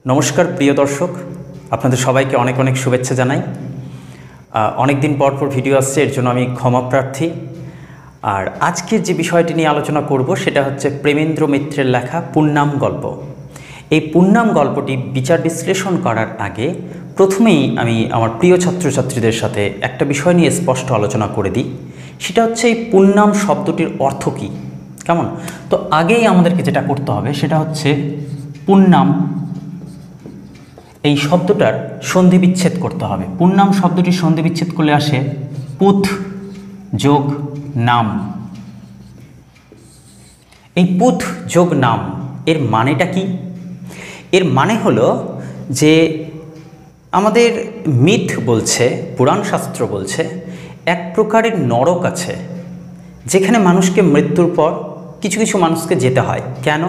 নমস্কার প্রিয় দর্শক, আপনাদের সবাইকে অনেক অনেক শুভেচ্ছা জানাই। অনেক দিন পর ভিডিও আসছে, এর জন্য আমি ক্ষমা প্রার্থী। আর আজকের যে বিষয়টি নিয়ে আলোচনা করব সেটা হচ্ছে প্রেমেন্দ্র মিত্রের লেখা পুণ্যাম গল্প। এই পুণ্যাম গল্পটি বিচার বিশ্লেষণ করার আগে প্রথমেই আমি আমার প্রিয় ছাত্রছাত্রীদের সাথে একটা বিষয় নিয়ে স্পষ্ট আলোচনা করে দিই। সেটা হচ্ছে এই পুণ্যাম শব্দটির অর্থ কী, কেমন? তো আগেই আমাদেরকে যেটা করতে হবে সেটা হচ্ছে পুণ্যাম এই শব্দটার সন্ধি বিচ্ছেদ করতে হবে। পুণ্যাম শব্দটির সন্ধি বিচ্ছেদ করলে আসে পুথ যোগ নাম। এই পুথ যোগ নাম এর মানেটা কি? এর মানে হলো যে আমাদের মিথ বলছে, পুরাণ শাস্ত্র বলছে, এক প্রকারের নরক আছে যেখানে মানুষকে মৃত্যুর পর কিছু কিছু মানুষকে যেতে হয়। কেন?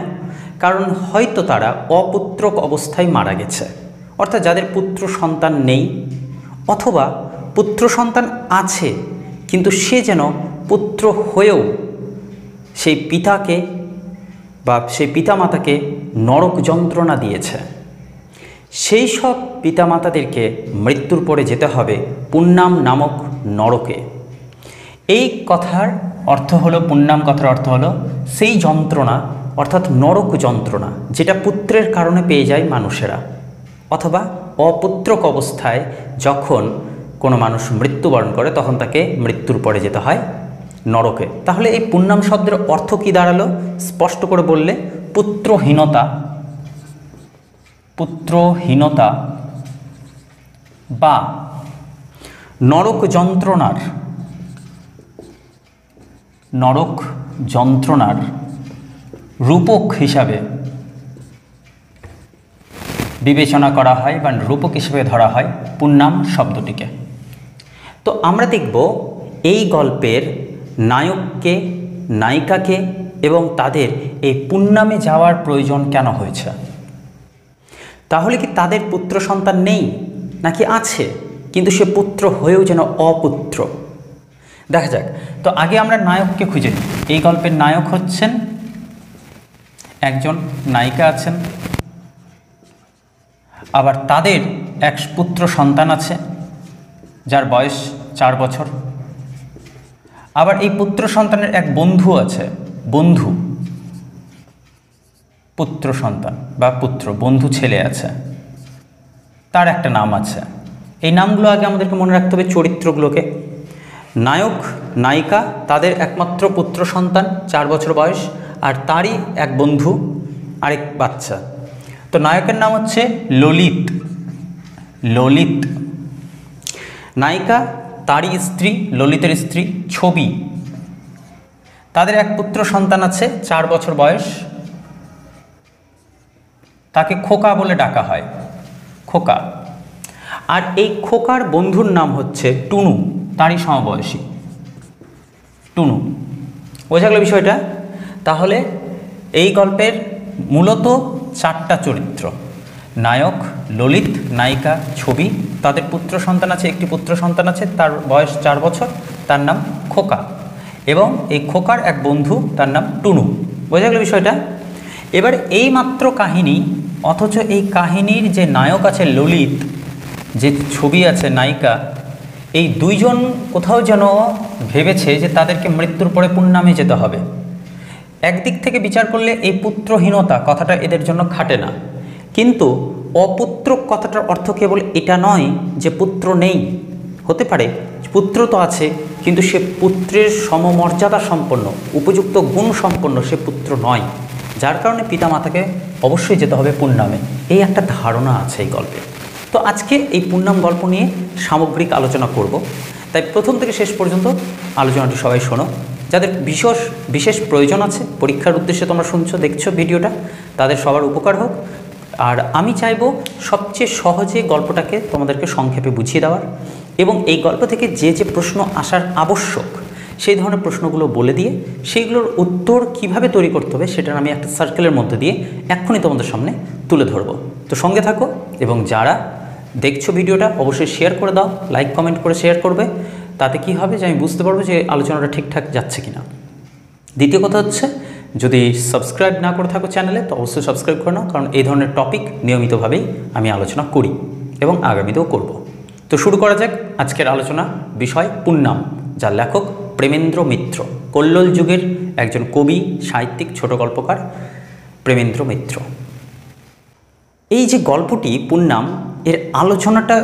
কারণ হয়তো তারা অপুত্রক অবস্থায় মারা গেছে, অর্থাৎ যাদের পুত্র সন্তান নেই, অথবা পুত্র সন্তান আছে কিন্তু সে যেন পুত্র হয়েও সেই পিতাকে বা সেই পিতামাতাকে নরক যন্ত্রণা দিয়েছে। সেই সব পিতামাতাদেরকে মৃত্যুর পরে যেতে হবে পুণ্যাম নামক নরকে। এই কথার অর্থ হলো, পুণ্যাম কথার অর্থ হলো সেই যন্ত্রণা, অর্থাৎ নরক যন্ত্রণা যেটা পুত্রের কারণে পেয়ে যায় মানুষেরা, অথবা অপুত্রক অবস্থায় যখন কোনো মানুষ মৃত্যুবরণ করে তখন তাকে মৃত্যুর পরে যেতে হয় নরকে। তাহলে এই পুণ্যাম শব্দের অর্থ কী দাঁড়ালো? স্পষ্ট করে বললে পুত্রহীনতা, পুত্রহীনতা বা নরক যন্ত্রণার রূপক হিসাবে বিবেচনা করা হয় বা রূপক হিসেবে ধরা হয় পুণ্যাম শব্দটিকে। তো আমরা দেখব এই গল্পের নায়ককে, নায়িকাকে এবং তাদের এই পুণ্যামে যাওয়ার প্রয়োজন কেন হয়েছে। তাহলে কি তাদের পুত্র সন্তান নেই, নাকি আছে কিন্তু সে পুত্র হয়েও যেন অপুত্র? দেখা যাক। তো আগে আমরা নায়ককে খুঁজে নিই। এই গল্পের নায়ক হচ্ছেন একজন, নায়িকা আছেন, আবার তাদের এক পুত্র সন্তান আছে যার বয়স 4 বছর। আবার এই পুত্র সন্তানের এক বন্ধু আছে, বন্ধু, পুত্র সন্তান বা পুত্র বন্ধু ছেলে আছে, তার একটা নাম আছে। এই নামগুলো আগে আমাদেরকে মনে রাখতে হবে, চরিত্রগুলোকে। নায়ক, নায়িকা, তাদের একমাত্র পুত্র সন্তান 4 বছর বয়স, আর তারই এক বন্ধু, আরেক বাচ্চা। তো নায়কের নাম হচ্ছে ললিত, ললিত। নায়িকা, তারই স্ত্রী, ললিতের স্ত্রী ছবি। তাদের এক পুত্র সন্তান আছে 4 বছর বয়স, তাকে খোকা বলে ডাকা হয়, খোকা। আর এই খোকার বন্ধুর নাম হচ্ছে টুনু, তারই সমবয়সী, টুনু। বোঝা গেল বিষয়টা? তাহলে এই গল্পের মূলত 4টা চরিত্র, নায়ক, ললিত, নায়িকা, ছবি। তাদের পুত্র সন্তান আছে, একটি পুত্র সন্তান আছে, তার বয়স 4 বছর, তার নাম খোকা, এবং এই খোকার এক বন্ধু, তার নাম টুনু। বোঝা গেল বিষয়টা? এবার এই মাত্র কাহিনী, অথচ এই কাহিনীর যে নায়ক আছে ললিত, যে ছবি আছে নায়িকা, এই দুইজন কোথাও যেন ভেবেছে যে তাদেরকে মৃত্যুর পরে পুণ্যামে যেতে হবে। একদিক থেকে বিচার করলে এই পুত্রহীনতা কথাটা এদের জন্য খাটে না, কিন্তু অপুত্র কথাটার অর্থ কেবল এটা নয় যে পুত্র নেই। হতে পারে পুত্র তো আছে, কিন্তু সে পুত্রের সমমর্যাদা সম্পন্ন, উপযুক্ত গুণ সম্পন্ন সে পুত্র নয়, যার কারণে পিতামাতাকে অবশ্যই যেতে হবে পুণ্যামে। এই একটা ধারণা আছে এই গল্পে। তো আজকে এই পুণ্যাম গল্প নিয়ে সামগ্রিক আলোচনা করব, তাই প্রথম থেকে শেষ পর্যন্ত আলোচনাটি সবাই শোনো। যাদের বিশেষ প্রয়োজন আছে, পরীক্ষার উদ্দেশ্যে তোমরা শুনছো, দেখছো ভিডিওটা, তাদের সবার উপকার হোক। আর আমি চাইবো সবচেয়ে সহজে গল্পটাকে তোমাদেরকে সংক্ষেপে বুঝিয়ে দেওয়ার, এবং এই গল্প থেকে যে যে প্রশ্ন আসার আবশ্যক সেই ধরনের প্রশ্নগুলো বলে দিয়ে সেইগুলোর উত্তর কিভাবে তৈরি করতে হবে সেটা আমি একটা সার্কেলের মধ্যে দিয়ে এক্ষুনি তোমাদের সামনে তুলে ধরবো। তো সঙ্গে থাকো, এবং যারা দেখছো ভিডিওটা অবশ্যই শেয়ার করে দাও, লাইক কমেন্ট করে শেয়ার করবে। তাতে কি হবে যে আমি বুঝতে পারবো যে আলোচনাটা ঠিকঠাক যাচ্ছে কিনা। দ্বিতীয় কথা হচ্ছে যদি সাবস্ক্রাইব না করে থাকো চ্যানেলে তো অবশ্যই সাবস্ক্রাইব করে নাও, কারণ এই ধরনের টপিক নিয়মিতভাবেই আমি আলোচনা করি এবং আগামীতেও করব। তো শুরু করা যাক আজকের আলোচনা। বিষয় পুন্নাম, যার লেখক প্রেমেন্দ্র মিত্র, কল্লোল যুগের একজন কবি, সাহিত্যিক, ছোট গল্পকার প্রেমেন্দ্র মিত্র। এই যে গল্পটি পুন্নাম, এর আলোচনাটা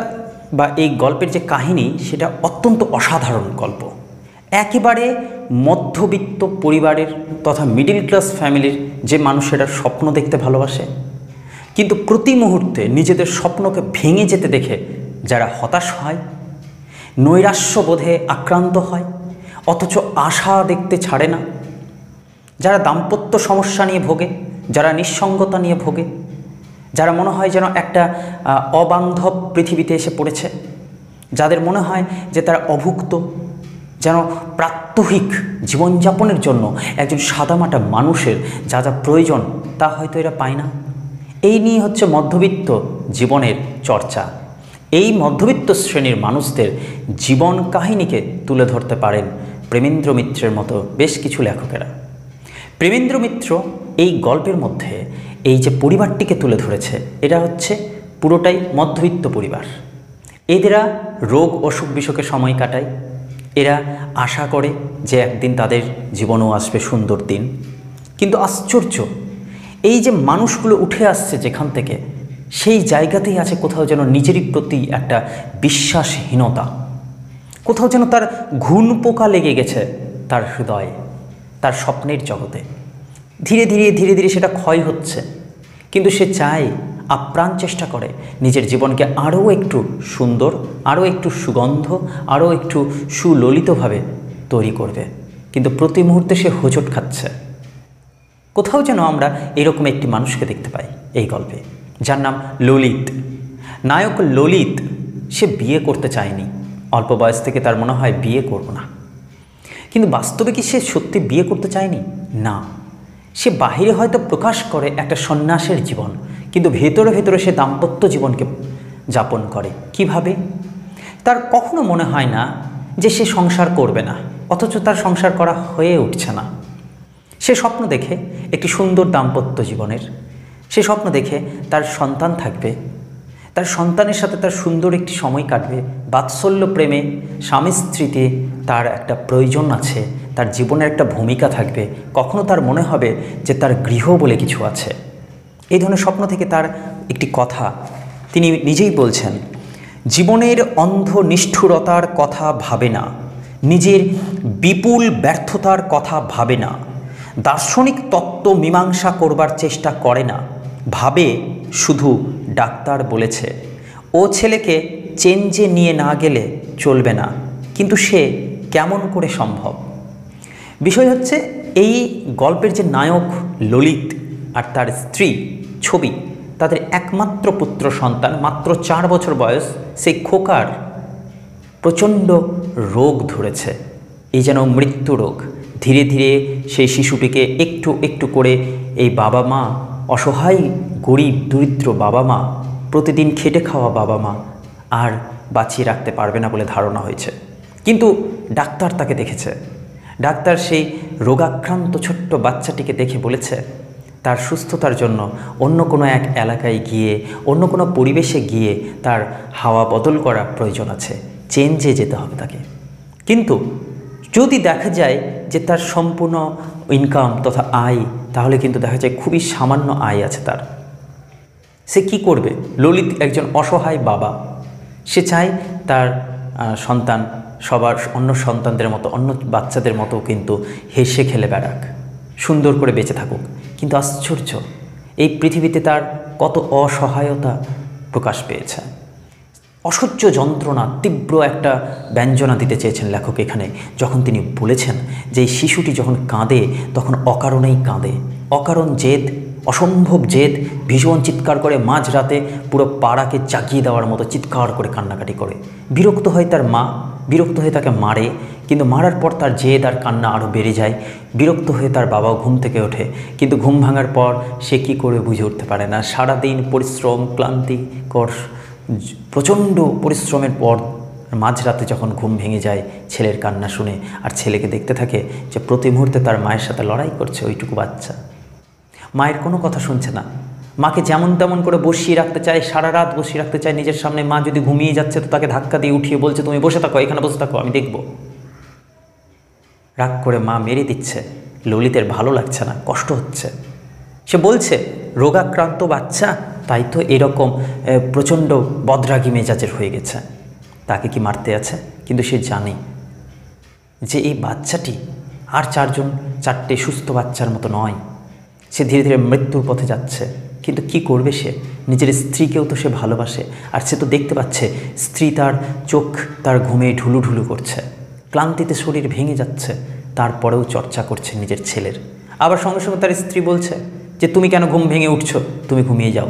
বা এই গল্পের যে কাহিনী সেটা অত্যন্ত অসাধারণ গল্প। একেবারে মধ্যবিত্ত পরিবারের তথা মিডিল ক্লাস ফ্যামিলির যে মানুষেরা স্বপ্ন দেখতে ভালোবাসে, কিন্তু প্রতি মুহূর্তে নিজেদের স্বপ্নকে ভেঙে যেতে দেখে যারা হতাশ হয়, নৈরাশ্যবোধে আক্রান্ত হয়, অথচ আশা দেখতে ছাড়ে না, যারা দাম্পত্য সমস্যা নিয়ে ভোগে, যারা নিঃসঙ্গতা নিয়ে ভোগে, যারা মনে হয় যেন একটা অবান্ধব পৃথিবীতে এসে পড়েছে, যাদের মনে হয় যে তারা অভুক্ত, যেন প্রাত্যহিক জীবনযাপনের জন্য একজন সাদামাটা মানুষের যা যা প্রয়োজন তা হয়তো এরা পায় না। এই নিয়ে হচ্ছে মধ্যবিত্ত জীবনের চর্চা। এই মধ্যবিত্ত শ্রেণীর মানুষদের জীবন কাহিনীকে তুলে ধরতে পারেন প্রেমেন্দ্র মিত্রের মতো বেশ কিছু লেখকেরা। প্রেমেন্দ্র মিত্র এই গল্পের মধ্যে এই যে পরিবারটিকে তুলে ধরেছে, এটা হচ্ছে পুরোটাই মধ্যবিত্ত পরিবার। এদেরা রোগ অসুখ বিসুখে সময় কাটায়, এরা আশা করে যে একদিন তাদের জীবনেও আসবে সুন্দর দিন। কিন্তু আশ্চর্য, এই যে মানুষগুলো উঠে আসছে যেখান থেকে, সেই জায়গাতেই আছে কোথাও যেন নিজেরই প্রতি একটা বিশ্বাসহীনতা, কোথাও যেন তার ঘুণ পোকা লেগে গেছে তার হৃদয়ে, তার স্বপ্নের জগতে। ধীরে ধীরে ধীরে ধীরে সেটা ক্ষয় হচ্ছে, কিন্তু সে চায়, আপ্রাণ চেষ্টা করে নিজের জীবনকে আরও একটু সুন্দর, আরও একটু সুগন্ধ, আরও একটু সুললিতভাবে তৈরি করবে। কিন্তু প্রতি মুহূর্তে সে হোঁচট খাচ্ছে। কোথাও যেন আমরা এরকম একটি মানুষকে দেখতে পাই এই গল্পে, যার নাম ললিত। নায়ক ললিত, সে বিয়ে করতে চায়নি। অল্প বয়স থেকে তার মনে হয় বিয়ে করব না, কিন্তু বাস্তবে কি সে সত্যি বিয়ে করতে চায়নি? না, সে বাহিরে হয়তো প্রকাশ করে একটা সন্ন্যাসের জীবন, কিন্তু ভেতরে ভেতরে সে দাম্পত্য জীবনকে যাপন করে। কিভাবে? তার কখনো মনে হয় না যে সে সংসার করবে না, অথচ তার সংসার করা হয়ে উঠছে না। সে স্বপ্ন দেখে একটি সুন্দর দাম্পত্য জীবনের, সে স্বপ্ন দেখে তার সন্তান থাকবে, তার সন্তানের সাথে তার সুন্দর একটি সময় কাটবে, বাৎসল্য প্রেমে স্বামী স্ত্রীতে তার একটা প্রয়োজন আছে, তার জীবনের একটা ভূমিকা থাকবে। কখনো তার মনে হবে যে তার গৃহ বলে কিছু আছে। এই ধরনের স্বপ্ন থেকে তার একটি কথা তিনি নিজেই বলছেন, জীবনের অন্ধ নিষ্ঠুরতার কথা ভাবে না, নিজের বিপুল ব্যর্থতার কথা ভাবে না, দার্শনিক তত্ত্ব মীমাংসা করবার চেষ্টা করে না, ভাবে শুধু ডাক্তার বলেছে ও ছেলেকে চেঞ্জে নিয়ে না গেলে চলবে না, কিন্তু সে কেমন করে সম্ভব? বিষয় হচ্ছে এই গল্পের যে নায়ক ললিত আর তার স্ত্রী ছবি, তাদের একমাত্র পুত্র সন্তান, মাত্র 4 বছর বয়স, সেই খোকার প্রচণ্ড রোগ ধরেছে, এই যেন মৃত্যু রোগ। ধীরে ধীরে সেই শিশুটিকে একটু একটু করে এই বাবা মা, অসহায় গরিব দরিদ্র বাবা মা, প্রতিদিন খেটে খাওয়া বাবা মা আর বাঁচিয়ে রাখতে পারবে না বলে ধারণা হয়েছে। কিন্তু ডাক্তার তাকে দেখেছে, ডাক্তার সেই রোগাক্রান্ত ছোট্ট বাচ্চাটিকে দেখে বলেছে তার সুস্থতার জন্য অন্য কোনো এক এলাকায় গিয়ে, অন্য কোনো পরিবেশে গিয়ে তার হাওয়া বদল করা প্রয়োজন আছে, চেঞ্জে যেতে হবে তাকে। কিন্তু যদি দেখা যায় যে তার সম্পূর্ণ ইনকাম তথা আয়, তাহলে কিন্তু দেখা যায় খুবই সামান্য আয় আছে তার। সে কি করবে? ললিত একজন অসহায় বাবা, সে চায় তার সন্তান সবার অন্য সন্তানদের মতো, অন্য বাচ্চাদের মতো কিন্তু হেসে খেলে বেড়াক, সুন্দর করে বেঁচে থাকুক। কিন্তু আশ্চর্য, এই পৃথিবীতে তার কত অসহায়তা প্রকাশ পেয়েছে। অসহ্য যন্ত্রণা, তীব্র একটা ব্যঞ্জনা দিতে চেয়েছেন লেখক এখানে, যখন তিনি বলেছেন যে এই শিশুটি যখন কাঁদে তখন অকারণেই কাঁদে, অকারণ জেদ, অসম্ভব জেদ, ভীষণ চিৎকার করে, মাঝরাতে পুরো পাড়াকে জাগিয়ে দেওয়ার মতো চিৎকার করে কান্নাকাটি করে। বিরক্ত হয় তার মা, বিরক্ত হয়ে তাকে মারে, কিন্তু মারার পর তার জেদ আর কান্না আরও বেড়ে যায়। বিরক্ত হয়ে তার বাবাও ঘুম থেকে ওঠে, কিন্তু ঘুম ভাঙার পর সে কী করে বুঝে উঠতে পারে না। সারাদিন পরিশ্রম, ক্লান্তিকর প্রচণ্ড পরিশ্রমের পর মাঝরাতে যখন ঘুম ভেঙে যায় ছেলের কান্না শুনে, আর ছেলেকে দেখতে থাকে যে প্রতি মুহূর্তে তার মায়ের সাথে লড়াই করছে ওইটুকু বাচ্চা। মায়ের কোনো কথা শুনছে না, মাকে যেমন তেমন করে বসিয়ে রাখতে চায়, সারা রাত বসিয়ে রাখতে চায় নিজের সামনে। মা যদি ঘুমিয়ে যাচ্ছে তো তাকে ধাক্কা দিয়ে উঠিয়ে বলছে তুমি বসে থাকো, এখানে বসে থাকো, আমি দেখব। রাগ করে মা মেরে দিচ্ছে। ললিতের ভালো লাগছে না, কষ্ট হচ্ছে। সে বলছে রোগাক্রান্ত বাচ্চা, তাই তো এরকম প্রচণ্ড বদরাগী মেজাজের হয়ে গেছে, তাকে কি মারতে আছে? কিন্তু সে জানে যে এই বাচ্চাটি আর চারটে সুস্থ বাচ্চার মতো নয়, সে ধীরে ধীরে মৃত্যুর পথে যাচ্ছে। কিন্তু কি করবে সে? নিজের স্ত্রীকেও তো সে ভালোবাসে, আর সে তো দেখতে পাচ্ছে স্ত্রী তার চোখ তার ঘুমে ঢুলু ঢুলু করছে, ক্লান্তিতে শরীর ভেঙে যাচ্ছে, তারপরেও চর্চা করছে নিজের ছেলের। আবার সঙ্গে সঙ্গে তার স্ত্রী বলছে যে তুমি কেন ঘুম ভেঙে উঠছো, তুমি ঘুমিয়ে যাও।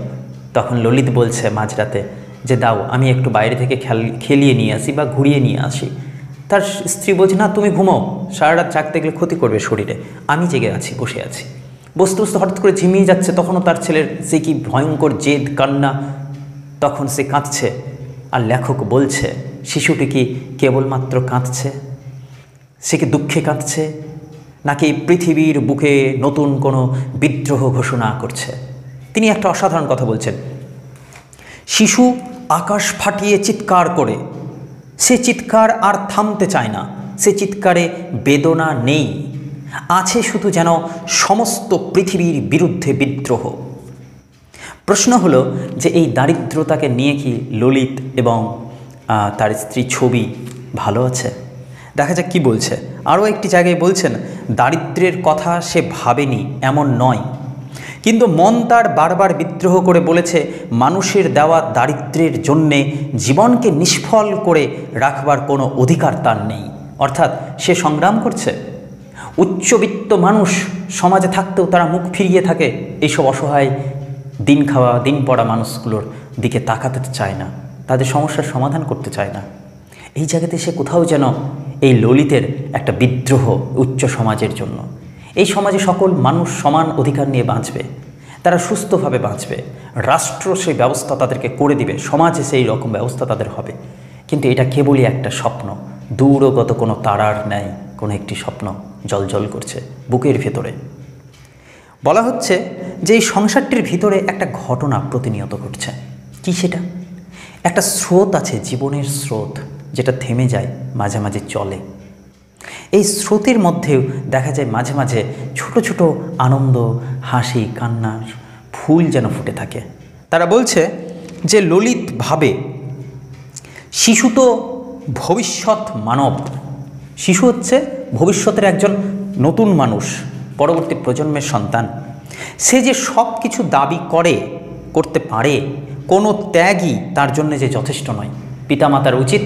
তখন ললিত বলছে মাঝরাতে যে দাও আমি একটু বাইরে থেকে খেলিয়ে নিয়ে আসি বা ঘুরিয়ে নিয়ে আসি। তার স্ত্রী বলছে না তুমি ঘুমাও, সারা রাত জাগতে গেলে ক্ষতি করবে শরীরে, আমি জেগে আছি, বসে আছি। বসতে বসতে হঠাৎ করে ঝিমিয়ে যাচ্ছে, তখনও তার ছেলের সে কি ভয়ঙ্কর জেদ কান্না, তখন সে কাঁদছে। আর লেখক বলছে শিশুটি কি কেবলমাত্র কাঁদছে, সে কি দুঃখে কাঁদছে, নাকি পৃথিবীর বুকে নতুন কোনো বিদ্রোহ ঘোষণা করছে? তিনি একটা অসাধারণ কথা বলছেন, শিশু আকাশ ফাটিয়ে চিৎকার করে, সে চিৎকার আর থামতে চায় না, সে চিৎকারে বেদনা নেই, আছে শুধু যেন সমস্ত পৃথিবীর বিরুদ্ধে বিদ্রোহ। প্রশ্ন হলো যে এই দারিদ্রতাকে নিয়ে কি ললিত এবং তার স্ত্রী ছবি ভালো আছে? দেখা যাক কি বলছে। আরও একটি জায়গায় বলছেন দারিদ্র্যের কথা সে ভাবেনি এমন নয়, কিন্তু মন তার বারবার বিদ্রোহ করে বলেছে মানুষের দেওয়া দারিদ্র্যের জন্যে জীবনকে নিষ্ফল করে রাখবার কোনো অধিকার তার নেই। অর্থাৎ সে সংগ্রাম করছে। উচ্চবিত্ত মানুষ সমাজে থাকতেও তারা মুখ ফিরিয়ে থাকে, এইসব অসহায় দিন খাওয়া দিন পড়া মানুষগুলোর দিকে তাকাতে চায় না, তাদের সমস্যার সমাধান করতে চায় না। এই জায়গাতে সে কোথাও যেন এই ললিতের একটা বিদ্রোহ উচ্চ সমাজের জন্য। এই সমাজে সকল মানুষ সমান অধিকার নিয়ে বাঁচবে, তারা সুস্থভাবে বাঁচবে, রাষ্ট্র সেই ব্যবস্থা তাদেরকে করে দিবে, সমাজে সেই রকম ব্যবস্থা তাদের হবে। কিন্তু এটা কেবলই একটা স্বপ্ন, দূরগত কোনো তারার ন্যায় কোনো একটি স্বপ্ন জলজল করছে বুকের ভেতরে। বলা হচ্ছে যে এই সংসারটির ভিতরে একটা ঘটনা প্রতিনিয়ত ঘটছে। কি সেটা? একটা স্রোত আছে, জীবনের স্রোত, যেটা থেমে যায়, মাঝে মাঝে চলে। এই স্রোতের মধ্যেও দেখা যায় মাঝে মাঝে ছোট ছোট আনন্দ, হাসি, কান্নার ফুল যেন ফুটে থাকে। তারা বলছে যে ললিত ভাবে শিশু তো ভবিষ্যৎ মানব, শিশু হচ্ছে ভবিষ্যতের একজন নতুন মানুষ, পরবর্তী প্রজন্মের সন্তান। সে যে সব কিছু দাবি করতে পারে, কোনো ত্যাগই তার জন্য যে যথেষ্ট নয়। পিতামাতার উচিত,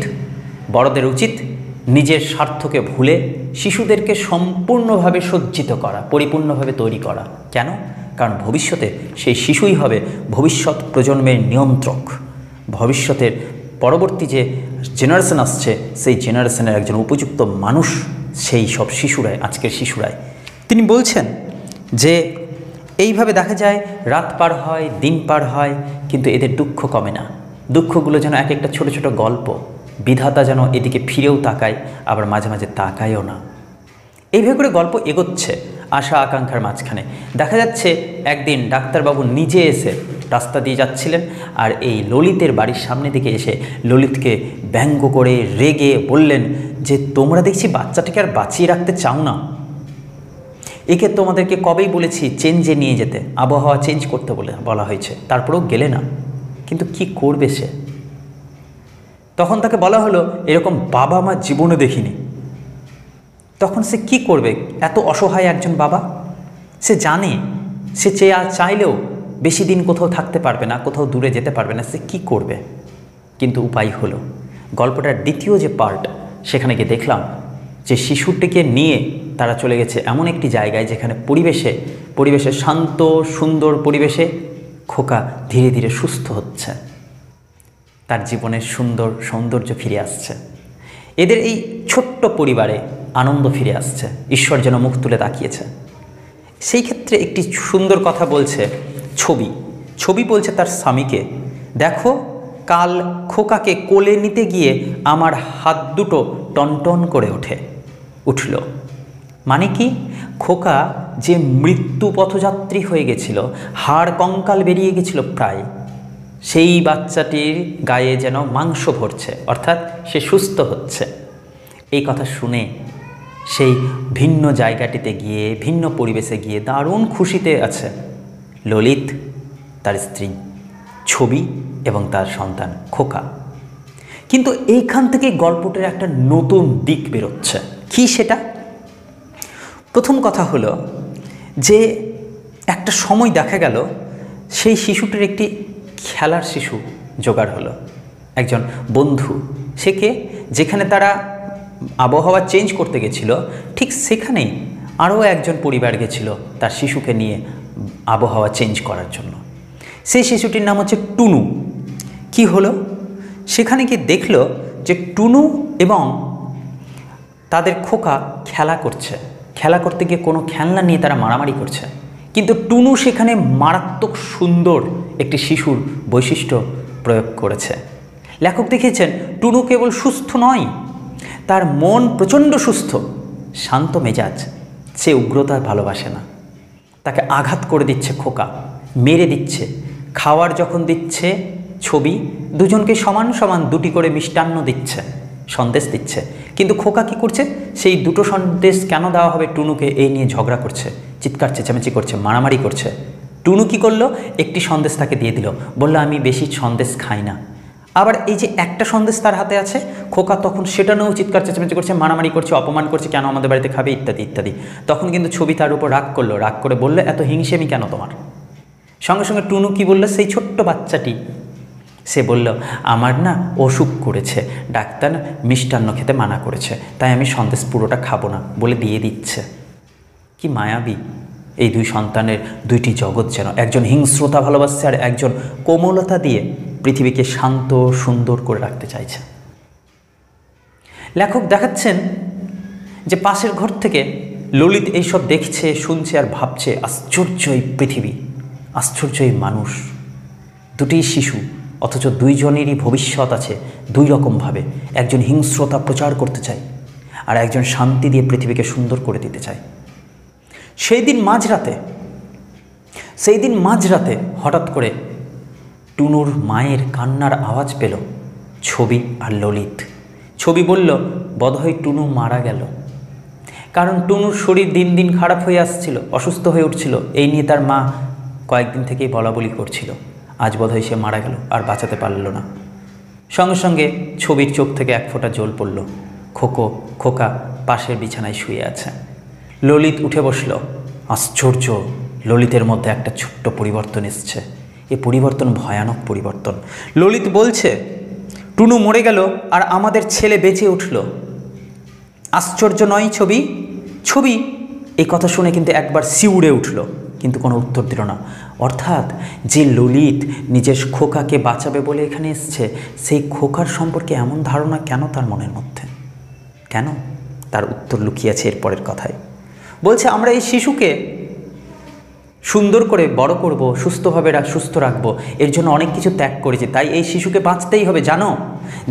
বড়দের উচিত নিজের স্বার্থকে ভুলে শিশুদেরকে সম্পূর্ণভাবে সজ্জিত করা, পরিপূর্ণভাবে তৈরি করা। কেন? কারণ ভবিষ্যতে সেই শিশুই হবে ভবিষ্যৎ প্রজন্মের নিয়ন্ত্রক। ভবিষ্যতের পরবর্তী যে জেনারেশন আসছে সেই জেনারেশনের একজন উপযুক্ত মানুষ সেই সব শিশুরাই, আজকের শিশুরাই। তিনি বলছেন যে এইভাবে দেখা যায় রাত পার হয়, দিন পার হয়, কিন্তু এদের দুঃখ কমে না। দুঃখগুলো যেন এক একটা ছোট ছোট গল্প, বিধাতা যেন এদিকে ফিরেও তাকায়, আবার মাঝে মাঝে তাকায়ও না। এইভাবে করে গল্প এগোচ্ছে আশা আকাঙ্ক্ষার মাঝখানে। দেখা যাচ্ছে একদিন ডাক্তারবাবু নিজে এসে রাস্তা দিয়ে যাচ্ছিলেন, আর এই ললিতের বাড়ির সামনে দিকে এসে ললিতকে ব্যঙ্গ করে রেগে বললেন যে তোমরা দেখছি বাচ্চাটাকে আর বাঁচিয়ে রাখতে চাও না, একে তোমাদেরকে কবেই বলেছি চেঞ্জে নিয়ে যেতে, আবহাওয়া চেঞ্জ করতে বলা হয়েছে, তারপরেও গেলে না। কিন্তু কি করবে সে? তখন তাকে বলা হলো এরকম বাবা মা জীবনে দেখিনি। তখন সে কি করবে? এত অসহায় একজন বাবা, সে জানে সে চাইলেও বেশি দিন কোথাও থাকতে পারবে না, কোথাও দূরে যেতে পারবে না, সে কি করবে? কিন্তু উপায় হলো, গল্পটার দ্বিতীয় যে পার্ট, সেখানে গিয়ে দেখলাম যে শিশুটিকে নিয়ে তারা চলে গেছে এমন একটি জায়গায় যেখানে পরিবেশে শান্ত সুন্দর পরিবেশে খোকা ধীরে ধীরে সুস্থ হচ্ছে, তার জীবনের সৌন্দর্য ফিরে আসছে। এদের এই ছোট্ট পরিবারে আনন্দ ফিরে আসছে, ঈশ্বর যেন মুখ তুলে তাকিয়েছে। সেই ক্ষেত্রে একটি সুন্দর কথা বলছে ছবি বলছে তার স্বামীকে, দেখো কাল খোকাকে কোলে নিতে গিয়ে আমার হাত দুটো টনটন করে উঠল। মানে কি, খোকা যে মৃত্যু পথযাত্রী হয়ে গেছিল, হাড় কঙ্কাল বেরিয়ে গেছিল প্রায়, সেই বাচ্চাটির গায়ে যেন মাংস ভরছে, অর্থাৎ সে সুস্থ হচ্ছে। এই কথা শুনে সেই ভিন্ন জায়গাটিতে গিয়ে, ভিন্ন পরিবেশে গিয়ে দারুণ খুশিতে আছে ললিত, তার স্ত্রী ছবি এবং তার সন্তান খোকা। কিন্তু এইখান থেকে গল্পটার একটা নতুন দিক বেরোচ্ছে। কি সেটা? প্রথম কথা হলো যে একটা সময় দেখা গেল সেই শিশুটির একটি খেলার শিশু জোগাড় হলো, একজন বন্ধু। সেকে যেখানে তারা আবহাওয়া চেঞ্জ করতে গেছিল, ঠিক সেখানেই আরও একজন পরিবার গেছিল তার শিশুকে নিয়ে আবহাওয়া চেঞ্জ করার জন্য। সেই শিশুটির নাম হচ্ছে টুনু। কি হলো, সেখানে গিয়ে দেখলো যে টুনু এবং তাদের খোকা খেলা করছে। খেলা করতে গিয়ে কোনো খেলনা নিয়ে তারা মারামারি করছে, কিন্তু টুনু সেখানে মারাত্মক সুন্দর একটি শিশুর বৈশিষ্ট্য প্রয়োগ করেছে। লেখক দেখিয়েছেন টুনু কেবল সুস্থ নয়, তার মন প্রচণ্ড সুস্থ, শান্ত মেজাজ, সে উগ্রতা ভালোবাসে না। তাকে আঘাত করে দিচ্ছে খোকা, মেরে দিচ্ছে। খাওয়ার যখন দিচ্ছে ছবি, দুজনকে সমান সমান দুটি করে মিষ্টান্ন দিচ্ছে, সন্দেশ দিচ্ছে। কিন্তু খোকা কি করছে, সেই দুটো সন্দেশ কেন দেওয়া হবে টুনুকে এই নিয়ে ঝগড়া করছে, চিৎকার চেঁচামেচি করছে, মারামারি করছে। টুনু কি করলো, একটি সন্দেশ তাকে দিয়ে দিল, বললো আমি বেশি সন্দেশ খাই না। আবার এই যে একটা সন্দেশ তার হাতে আছে, খোকা তখন সেটা নিয়েও চিৎকার চেঁচামেচি করছে, মারামারি করছে, অপমান করছে, কেন আমাদের বাড়িতে খাবে ইত্যাদি ইত্যাদি। তখন কিন্তু ছবি তার উপর রাগ করলো, রাগ করে বললো এত হিংসেমি কেন তোমার? সঙ্গে সঙ্গে টুনু কি বললো, সেই ছোট্ট বাচ্চাটি সে বলল আমার না অসুখ করেছে, ডাক্তার মিষ্টান্ন খেতে মানা করেছে, তাই আমি সন্দেশ পুরোটা খাবো না বলে দিয়ে দিচ্ছে। কি মায়াবী এই দুই সন্তানের দুইটি জগৎ যেন, একজন হিংস্রতা ভালোবাসছে আর একজন কোমলতা দিয়ে পৃথিবীকে শান্ত সুন্দর করে রাখতে চাইছে। লেখক দেখাচ্ছেন যে পাশের ঘর থেকে ললিত এইসব দেখছে, শুনছে আর ভাবছে আশ্চর্য এই পৃথিবী, আশ্চর্য এই মানুষ, দুটি শিশু, অথচ দুইজনেরই ভবিষ্যৎ আছে দুই রকমভাবে। একজন হিংস্রতা প্রচার করতে চায় আর একজন শান্তি দিয়ে পৃথিবীকে সুন্দর করে দিতে চায়। সেই দিন মাঝরাতে হঠাৎ করে টুনুর মায়ের কান্নার আওয়াজ পেল ছবি আর ললিত। ছবি বলল বোধহয় টুনু মারা গেল, কারণ টুনুর শরীর দিন দিন খারাপ হয়ে আসছিল, অসুস্থ হয়ে উঠছিল। এই নিয়ে তার মা কয়েকদিন থেকেই বলাবলি করছিল, আজ বোধহয় সে মারা গেল, আর বাঁচাতে পারল না। সঙ্গে সঙ্গে ছবির চোখ থেকে এক ফোঁটা জল পড়ল। খোকা পাশের বিছানায় শুয়ে আছে। ললিত উঠে বসল। আশ্চর্য, ললিতের মধ্যে একটা ছোট্ট পরিবর্তন এসছে। এ পরিবর্তন ভয়ানক পরিবর্তন। ললিত বলছে টুনু মরে গেল আর আমাদের ছেলে বেঁচে উঠল। আশ্চর্য নয় ছবি এই কথা শুনে কিন্তু একবার শিউরে উঠল, কিন্তু কোনো উত্তর দিল না। অর্থাৎ যে ললিত নিজের খোকাকে বাঁচাবে বলে এখানে এসছে, সেই খোকার সম্পর্কে এমন ধারণা কেন তার মনের মধ্যে? কেন? তার উত্তর লুকিয়ে আছে এরপরের কথায়। বলছে আমরা এই শিশুকে সুন্দর করে বড় করব, সুস্থভাবে সুস্থ রাখবো, এর জন্য অনেক কিছু ত্যাগ করেছি, তাই এই শিশুকে বাঁচতেই হবে।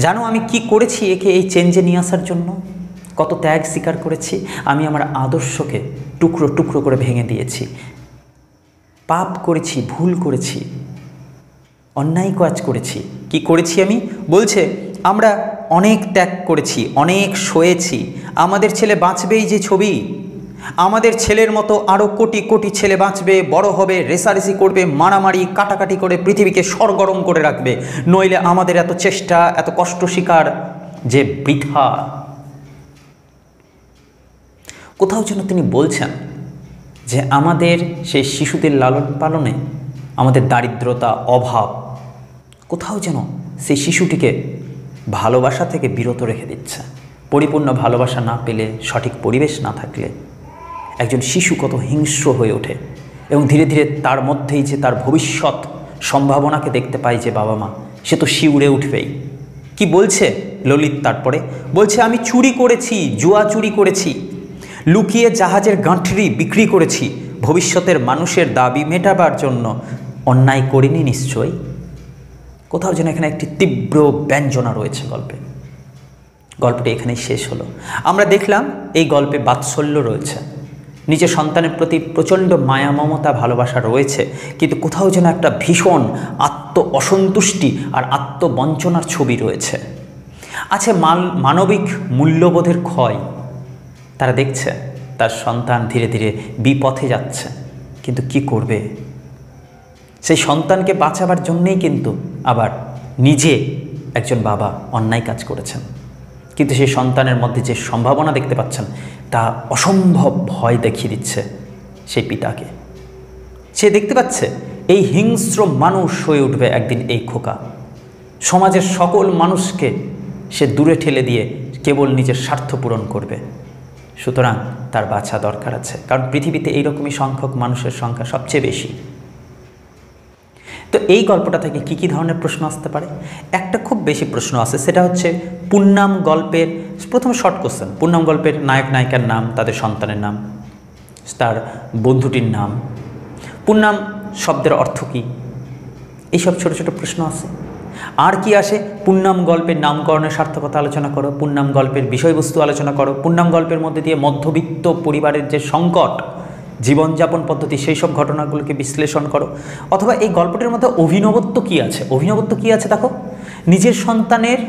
জানো আমি কি করেছি একে এই চেঞ্জে নিয়ে আসার জন্য? কত ত্যাগ স্বীকার করেছি। আমি আমার আদর্শকে টুকরো টুকরো করে ভেঙে দিয়েছি, পাপ করেছি, ভুল করেছি, অন্যায় কাজ করেছি। কি করেছি আমি? বলছে আমরা অনেক ত্যাগ করেছি, অনেক সয়েছি। আমাদের ছেলে বাঁচবেই যে ছবি, আমাদের ছেলের মতো আরও কোটি কোটি ছেলে বাঁচবে, বড় হবে, রেসারেসি করবে, মারামারি কাটাকাটি করে পৃথিবীকে সরগরম করে রাখবে। নইলে আমাদের এত চেষ্টা, এত কষ্ট স্বীকার যে বৃথা। কোথাও যেন তিনি বলছেন যে আমাদের সেই শিশুদের লালন পালনে আমাদের দারিদ্রতা, অভাব, কোথাও যেন সেই শিশুটিকে ভালোবাসা থেকে বিরত রেখে দিচ্ছে। পরিপূর্ণ ভালোবাসা না পেলে, সঠিক পরিবেশ না থাকলে একজন শিশু কত হিংস্র হয়ে ওঠে, এবং ধীরে ধীরে তার মধ্যেই যে তার ভবিষ্যৎ সম্ভাবনাকে দেখতে পায় যে বাবা মা, সে তো শিউরে উঠবেই। কি বলছে ললিত তারপরে? বলছে আমি চুরি করেছি, জুয়া চুরি করেছি, লুকিয়ে জাহাজের গাঁঠরি বিক্রি করেছি, ভবিষ্যতের মানুষের দাবি মেটাবার জন্য। অন্যায় করিনি নিশ্চয়ই? কোথাও যেন এখানে একটি তীব্র ব্যঞ্জনা রয়েছে গল্পে। গল্পটি এখানেই শেষ হলো। আমরা দেখলাম এই গল্পে বাৎসল্য রয়েছে, নিজের সন্তানের প্রতি প্রচণ্ড মায়া মমতা ভালোবাসা রয়েছে, কিন্তু কোথাও যেন একটা ভীষণ আত্ম অসন্তুষ্টি আর আত্মবঞ্চনার ছবি রয়েছে। আছে মানবিক মূল্যবোধের ক্ষয়। তারা দেখছে তার সন্তান ধীরে ধীরে বিপথে যাচ্ছে, কিন্তু কি করবে? সেই সন্তানকে বাঁচাবার জন্যেই কিন্তু আবার নিজে একজন বাবা অন্যায় কাজ করেছেন, কিন্তু সেই সন্তানের মধ্যে যে সম্ভাবনা দেখতে পাচ্ছেন তা অসম্ভব ভয় দেখিয়ে দিচ্ছে সেই পিতাকে। সে দেখতে পাচ্ছে এই হিংস্র মানুষ হয়ে উঠবে একদিন এই খোকা। সমাজের সকল মানুষকে সে দূরে ঠেলে দিয়ে কেবল নিজের স্বার্থ পূরণ করবে। সুতরাং তার বাঁচা দরকার আছে, কারণ পৃথিবীতে এইরকমই সংখ্যক মানুষের সংখ্যা সবচেয়ে বেশি। তো এই গল্পটা থেকে কি কি ধরনের প্রশ্ন আসতে পারে? একটা খুব বেশি প্রশ্ন আসে, সেটা হচ্ছে পুন্নাম গল্পের প্রথম শর্ট কোশ্চেন। পুন্নাম গল্পের নায়ক নায়িকার নাম, তাদের সন্তানের নাম, তার বন্ধুটির নাম, পুন্নাম শব্দের অর্থ কী, এইসব ছোট ছোট প্রশ্ন আছে। আর কি আসে? পুন্নাম গল্পের নামকরণের সার্থকতা আলোচনা করো, পুন্নাম গল্পের বিষয়বস্তু আলোচনা করো, পুন্নাম গল্পের মধ্যে দিয়ে মধ্যবিত্ত পরিবারের যে সংকট, জীবনযাপন পদ্ধতি, সেই সব ঘটনাগুলোকে বিশ্লেষণ করো। অথবা এই গল্পটির মধ্যে অভিনবত্ব কী আছে? অভিনবত্ব কী আছে দেখো। নিজের সন্তানের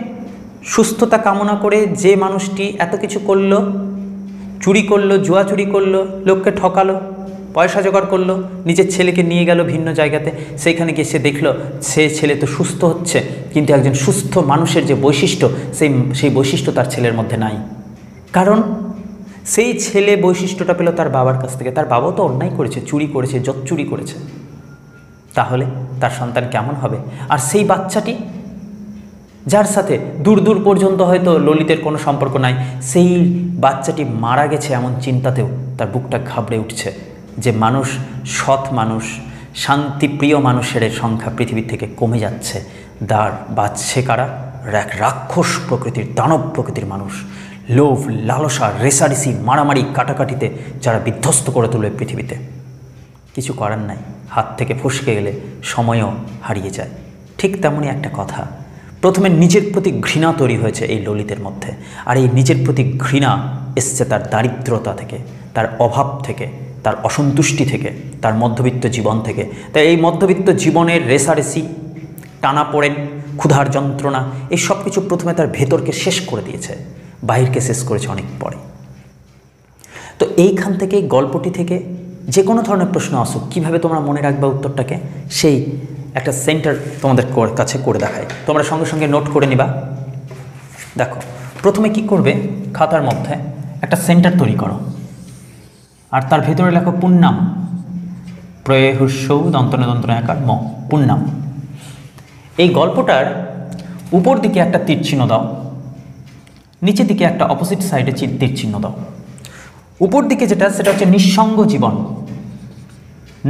সুস্থতা কামনা করে যে মানুষটি এত কিছু করলো, চুরি করলো, জুয়া চুরি করলো, লোককে ঠকালো, পয়সা জোগাড় করলো, নিজের ছেলেকে নিয়ে গেল ভিন্ন জায়গাতে, সেইখানে গিয়ে সে দেখলো সে ছেলে তো সুস্থ হচ্ছে, কিন্তু একজন সুস্থ মানুষের যে বৈশিষ্ট্য সেই বৈশিষ্ট্য তার ছেলের মধ্যে নাই। কারণ সেই ছেলে বৈশিষ্ট্যটা পেল তার বাবার কাছ থেকে। তার বাবাও তো অন্যায় করেছে, চুরি করেছে, চুরি করেছে, তাহলে তার সন্তান কেমন হবে? আর সেই বাচ্চাটি যার সাথে দূর দূর পর্যন্ত হয়তো ললিতের কোনো সম্পর্ক নাই, সেই বাচ্চাটি মারা গেছে এমন চিন্তাতেও তার বুকটা ঘাবড়ে উঠছে যে মানুষ, সৎ মানুষ, শান্তিপ্রিয় মানুষের সংখ্যা পৃথিবী থেকে কমে যাচ্ছে। বাঁচছে কারা? এক রাক্ষস প্রকৃতির, দানব প্রকৃতির মানুষ, লোভ, লালসা, রেসারেসি, মারামারি, কাটাকাটিতে যারা বিধ্বস্ত করে তোলে পৃথিবীতে। কিছু করার নাই, হাত থেকে ফসকে গেলে সময়ও হারিয়ে যায়। ঠিক তেমনই একটা কথা, প্রথমে নিজের প্রতি ঘৃণা তৈরি হয়েছে এই ললিতের মধ্যে, আর এই নিজের প্রতি ঘৃণা এসছে তার দারিদ্রতা থেকে, তার অভাব থেকে, তার অসন্তুষ্টি থেকে, তার মধ্যবিত্ত জীবন থেকে। তাই এই মধ্যবিত্ত জীবনের রেসারেসি, টানাপোড়েন, ক্ষুধার যন্ত্রণা, এই সব কিছু প্রথমে তার ভেতরকে শেষ করে দিয়েছে, বাহিরকে শেষ করেছে অনেক পরে। তো এইখান থেকে, গল্পটি থেকে যে কোনো ধরনের প্রশ্ন আসুক, কীভাবে তোমরা মনে রাখবে উত্তরটাকে, সেই একটা সেন্টার তোমাদের কাছে করে দেখায়। তোমরা সঙ্গে সঙ্গে নোট করে নিবা। দেখো, প্রথমে কি করবে, খাতার মধ্যে একটা সেন্টার তৈরি করো, আর তার ভেতরে লেখো পুন্নাম, প্রয়হুস্যৌ দন্তনে দন্তনে আকার ম, পুন্নাম। এই গল্পটার উপর দিকে একটা তীর চিহ্ন দাও, নিচের দিকে একটা অপোজিট সাইডে তীর চিহ্ন দাও। উপর দিকে যেটা, সেটা হচ্ছে নিঃসঙ্গ জীবন,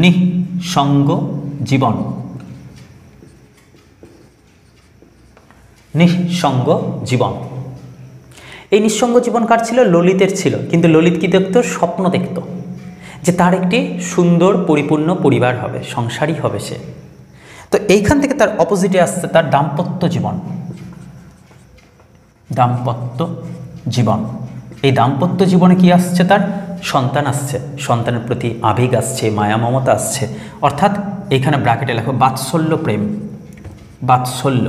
নিঃসঙ্গ জীবন, নিঃসঙ্গ জীবন। এই নিঃসঙ্গ জীবন কার ছিল? ললিতের ছিল। কিন্তু ললিত কি দেখত? স্বপ্ন দেখত যে তার একটি সুন্দর পরিপূর্ণ পরিবার হবে, সংসারী হবে সে। তো এইখান থেকে তার অপোজিটে আসছে তার দাম্পত্য জীবন, দাম্পত্য জীবন। এই দাম্পত্য জীবনে কি আসছে? তার সন্তান আসছে, সন্তানের প্রতি আবেগ আসছে, মায়া মমতা আসছে। অর্থাৎ এখানে ব্র্যাকেটে লেখো বাৎসল্য প্রেম, বাৎসল্য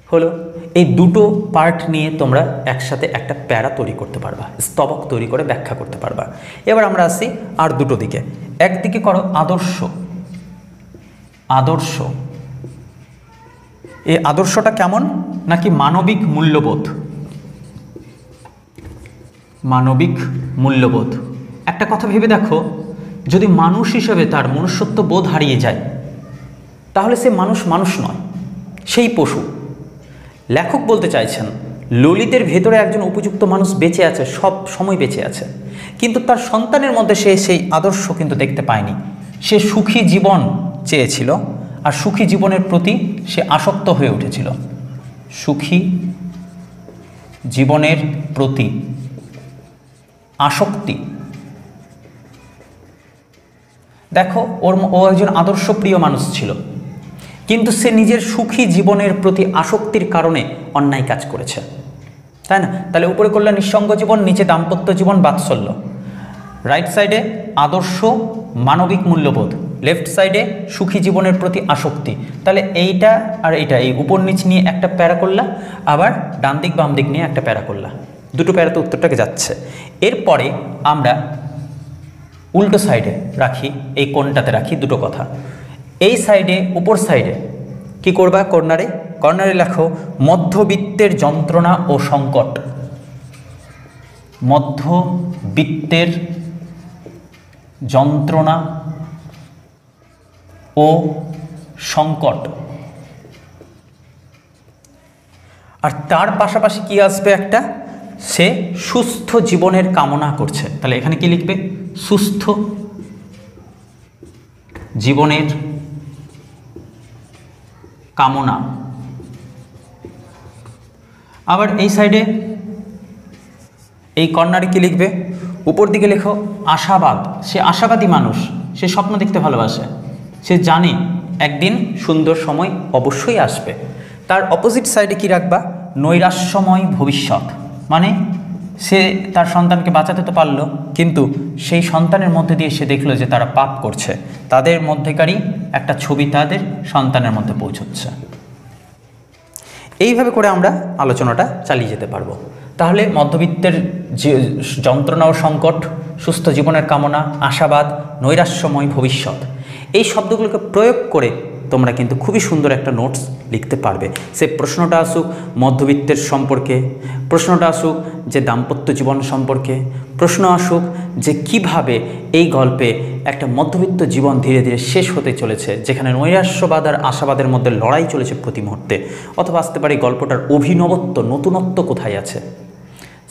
হলো। এই দুটো পার্ট নিয়ে তোমরা একসাথে একটা প্যারা তৈরি করতে পারবা, স্তবক তৈরি করে ব্যাখ্যা করতে পারবা। এবার আমরা আসি আর দুটো দিকে। একদিকে করো আদর্শ, আদর্শ। এই আদর্শটা কেমন? নাকি মানবিক মূল্যবোধ, মানবিক মূল্যবোধ। একটা কথা ভেবে দেখো, যদি মানুষ হিসেবে তার মনুষ্যত্ব বোধ হারিয়ে যায়, তাহলে সে মানুষ মানুষ নয়, সেই পশু। লেখক বলতে চাইছেন ললিতের ভেতরে একজন উপযুক্ত মানুষ বেঁচে আছে, সব সময় বেঁচে আছে, কিন্তু তার সন্তানের মধ্যে সে সেই আদর্শ কিন্তু দেখতে পায়নি। সে সুখী জীবন চেয়েছিল, আর সুখী জীবনের প্রতি সে আসক্ত হয়ে উঠেছিল। সুখী জীবনের প্রতি আসক্তি, দেখো ও একজন আদর্শপ্রিয় মানুষ ছিল, কিন্তু সে নিজের সুখী জীবনের প্রতি আসক্তির কারণে অন্যায় কাজ করেছে, তাই না? তাহলে উপরে করলে নিঃসঙ্গ জীবন, নিচে দাম্পত্য জীবন, বাৎসল্য। রাইট সাইডে আদর্শ মানবিক মূল্যবোধ, লেফট সাইডে সুখী জীবনের প্রতি আসক্তি। তাহলে এইটা আর এইটা, এই উপর নিচ নিয়ে একটা প্যারা করলা, আবার ডান দিক বাম দিক নিয়ে একটা প্যারা করলা, দুটো প্যারাতে উত্তরটাকে যাচ্ছে। এরপরে আমরা উল্টো সাইডে রাখি, এই কোণটাতে রাখি দুটো কথা। এই সাইডে উপর সাইডে কি করবা, কর্নারে লেখো মধ্যবিত্তের যন্ত্রণা ও সংকট। মধ্যবিত্তের যন্ত্রণা ও সংকট। আর তার পাশাপাশি কি আসবে একটা, সে সুস্থ জীবনের কামনা করছে। তাহলে এখানে কি লিখবে, সুস্থ জীবনের কামনা। আবার এই সাইডে এই কর্নারে কি লিখবে, উপর দিকে লেখো আশাবাদ। সে আশাবাদী মানুষ, সে স্বপ্ন দেখতে ভালোবাসে, সে জানে একদিন সুন্দর সময় অবশ্যই আসবে। তার অপোজিট সাইডে কি রাখবা, নৈরাশ্যময় ভবিষ্যৎ। মানে সে তার সন্তানকে বাঁচাতে তো পারলো, কিন্তু সেই সন্তানের মধ্যে দিয়ে সে দেখলো যে তারা পাপ করছে, তাদের মধ্যেকারই একটা ছবি তাদের সন্তানের মধ্যে পৌঁছচ্ছে। এইভাবে করে আমরা আলোচনাটা চালিয়ে যেতে পারবো। তাহলে মধ্যবিত্তের যে যন্ত্রণা ও সংকট, সুস্থ জীবনের কামনা, আশাবাদ, নৈরাশ্যময় ভবিষ্যৎ, এই শব্দগুলোকে প্রয়োগ করে তোমরা কিন্তু খুবই সুন্দর একটা নোটস লিখতে পারবে। সে প্রশ্নটা আসুক মধ্যবিত্তের সম্পর্কে, প্রশ্নটা আসুক যে দাম্পত্য জীবন সম্পর্কে, প্রশ্ন আসুক যে কিভাবে এই গল্পে একটা মধ্যবিত্ত জীবন ধীরে ধীরে শেষ হতে চলেছে, যেখানে নৈরাশ্যবাদ আর আশাবাদের মধ্যে লড়াই চলেছে প্রতি মুহূর্তে। অথবা আসতে পারে গল্পটার অভিনবত্ব, নতুনত্ব কোথায় আছে,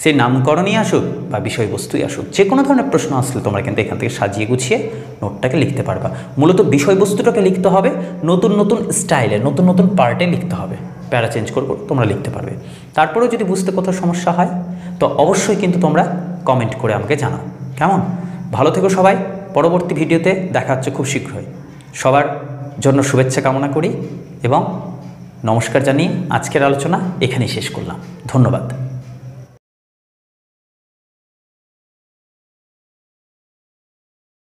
সে নামকরণই আসুক বা বিষয়বস্তুই আসুক, যে কোনো ধরনের প্রশ্ন আসলে তোমরা কিন্তু এখান থেকে সাজিয়ে গুছিয়ে নোটটাকে লিখতে পারবা। মূলত বিষয়বস্তুটাকে লিখতে হবে নতুন নতুন স্টাইলে, নতুন নতুন পার্টে লিখতে হবে, প্যারা চেঞ্জ করে তোমরা লিখতে পারবে। তারপরেও যদি বুঝতে কোথাও সমস্যা হয় তো অবশ্যই কিন্তু তোমরা কমেন্ট করে আমাকে জানাও। কেমন? ভালো থেকো সবাই, পরবর্তী ভিডিওতে দেখা হচ্ছে খুব শীঘ্রই। সবার জন্য শুভেচ্ছা কামনা করি এবং নমস্কার জানিয়ে আজকের আলোচনা এখানেই শেষ করলাম। ধন্যবাদ।